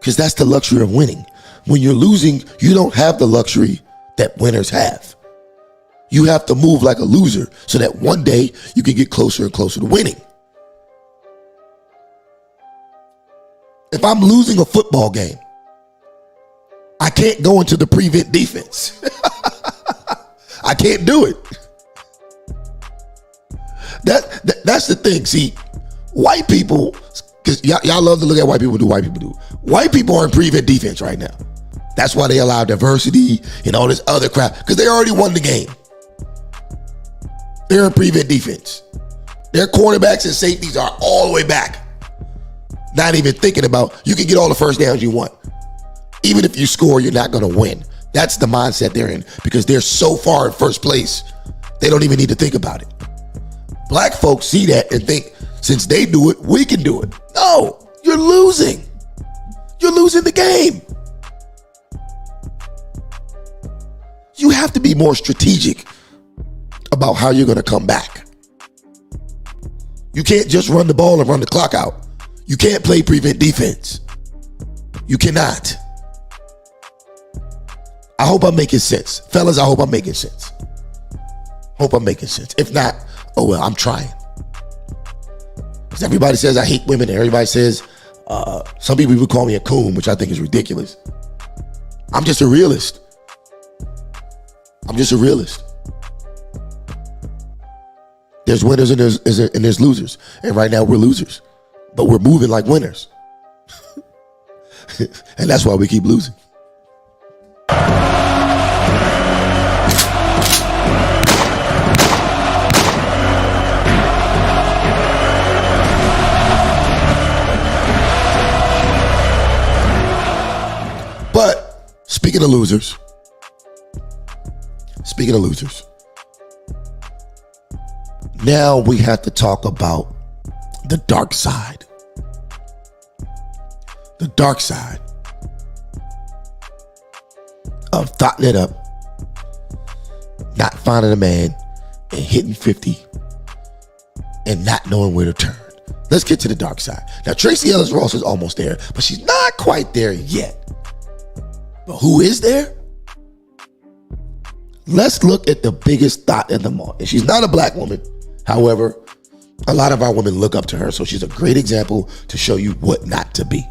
Because that's the luxury of winning. When you're losing, you don't have the luxury that winners have. You have to move like a loser so that one day you can get closer and closer to winning. If I'm losing a football game, I can't go into the prevent defense. I can't do it. That's the thing. See, white people, because y'all love to look at white people do white people do. White people are in prevent defense right now. That's why they allow diversity and all this other crap, because they already won the game. They're in prevent defense. Their cornerbacks and safeties are all the way back. Not even thinking about, you can get all the first downs you want. Even if you score, you're not going to win. That's the mindset they're in, because they're so far in first place, they don't even need to think about it. Black folks see that and think, since they do it, we can do it. No, you're losing. You're losing the game. You have to be more strategic about how you're going to come back. You can't just run the ball and run the clock out. You can't play prevent defense. You cannot. I hope I'm making sense. Fellas, I hope I'm making sense. Hope I'm making sense. If not, oh well, I'm trying. Because everybody says I hate women, and everybody says, some people even call me a coon, which I think is ridiculous. I'm just a realist. I'm just a realist. There's winners and there's losers. And right now we're losers. But we're moving like winners. And that's why we keep losing. But speaking of losers, now we have to talk about the dark side. The dark side of thotting it up, not finding a man, and hitting 50 and not knowing where to turn. Let's get to the dark side. Now, Tracee Ellis Ross is almost there, but she's not quite there yet. But who is there? Let's look at the biggest thot in them all. And she's not a black woman. However, a lot of our women look up to her, so she's a great example to show you what not to be.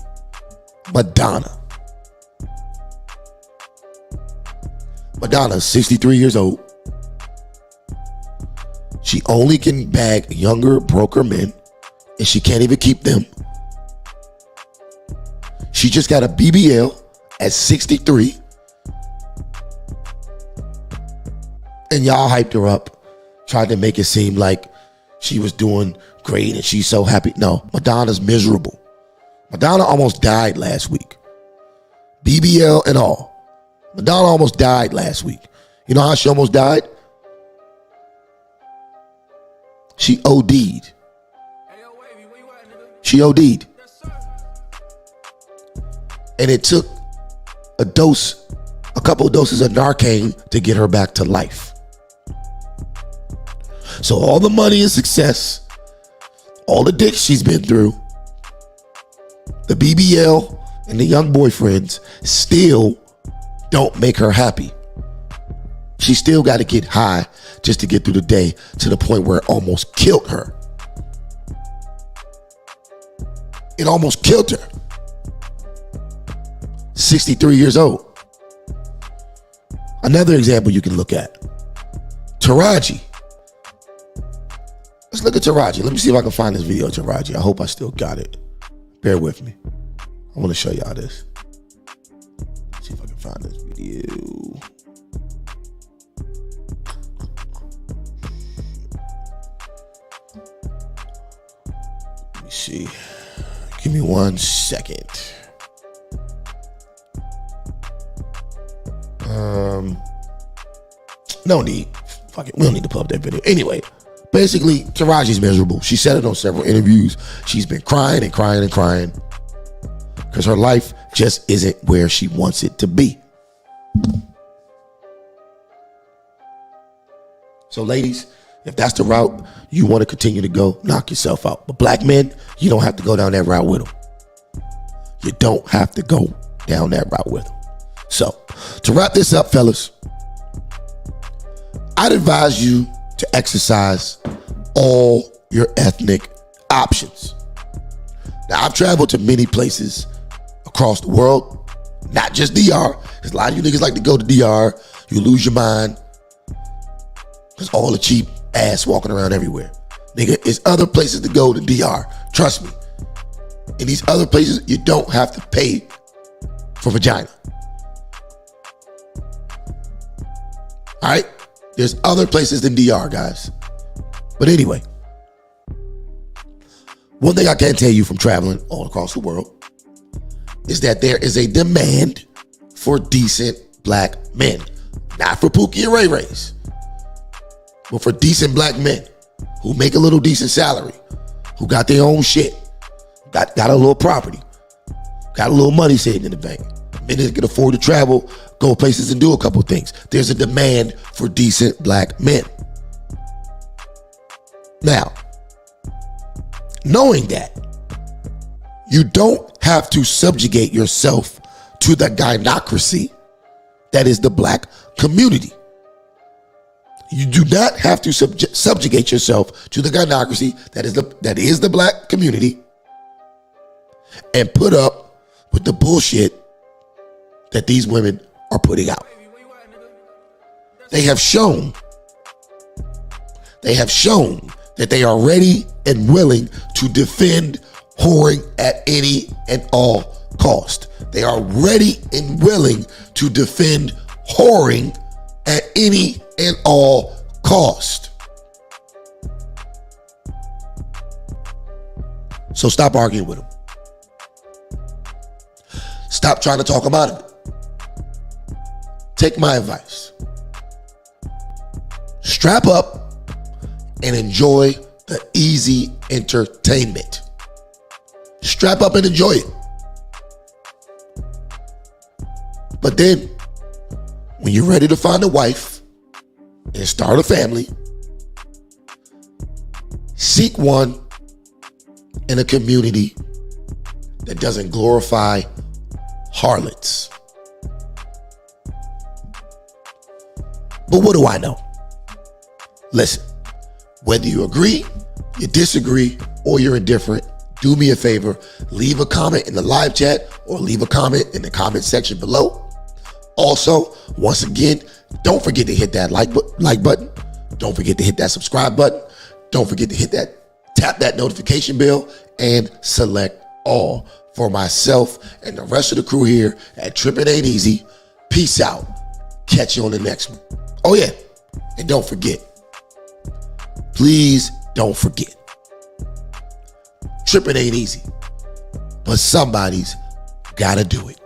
Madonna. Madonna's 63 years old. She only can bag younger, broker men, and she can't even keep them. She just got a BBL at 63. And y'all hyped her up, tried to make it seem like she was doing great and she's so happy. No, Madonna's miserable. Madonna almost died last week. BBL and all. Madonna almost died last week. You know how she almost died? She OD'd. She OD'd. And it took a couple of doses of Narcan to get her back to life. So all the money and success, all the dicks she's been through, the BBL and the young boyfriends still don't make her happy. She still got to get high just to get through the day, to the point where it almost killed her. It almost killed her. 63 years old. Another example you can look at. Taraji. Let's look at Taraji. Let me see if I can find this video of Taraji. I hope I still got it. Bear with me. I want to show y'all this. Let's see if I can find this video. Let me see. Give me 1 second. No need. Fuck it. We don't need to put up that video. Anyway, basically, Taraji's miserable. She said it on several interviews. She's been crying and crying and crying because her life just isn't where she wants it to be. So, ladies, if that's the route you want to continue to go, knock yourself out. But black men, you don't have to go down that route with them. You don't have to go down that route with them. So, to wrap this up, fellas, I'd advise you to exercise all your ethnic options. Now, I've traveled to many places across the world, not just DR, because a lot of you niggas like to go to DR. You lose your mind because all the cheap ass walking around everywhere. Nigga, it's other places to go to DR. Trust me. In these other places, you don't have to pay for vagina. All right? There's other places than DR, guys. But anyway, one thing I can tell you from traveling all across the world is that there is a demand for decent black men. Not for Pookie and Ray Rays, but for decent black men who make a little decent salary, who got their own shit, got a little property, got a little money sitting in the bank. Men that can afford to travel, go places and do a couple things. There's a demand for decent black men. Now, knowing that, you don't have to subjugate yourself to the gynocracy that is the black community. You do not have to subjugate yourself to the gynocracy that is the black community and put up with the bullshit that these women are putting out. They have shown that they are ready and willing to defend whoring at any and all cost. They are ready and willing to defend whoring at any and all cost. So stop arguing with them. Stop trying to talk them out of it. Take my advice. Strap up and enjoy the easy entertainment. Strap up and enjoy it. But then, when you're ready to find a wife and start a family, seek one in a community that doesn't glorify harlots. But what do I know? Listen, whether you agree, you disagree, or you're indifferent, do me a favor, leave a comment in the live chat or leave a comment in the comment section below. Also, once again, don't forget to hit that like button. Don't forget to hit that subscribe button. Don't forget to tap that notification bell and select all. For myself and the rest of the crew here at Trippin Ain't Easy, peace out. Catch you on the next one. Oh yeah, and don't forget, please don't forget, tripping ain't easy, but somebody's gotta do it.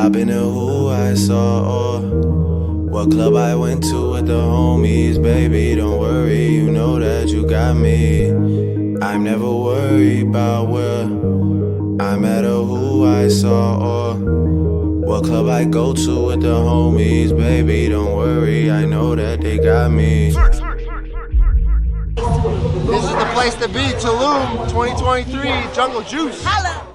I've been to who I saw, or what club I went to with the homies. Baby, don't worry, you know that you got me. I'm never worried about where I'm at or who I saw, or what club I go to with the homies. Baby, don't worry, I know that they got me. This is the place to be, Tulum 2023, Jungle Juice. Holla.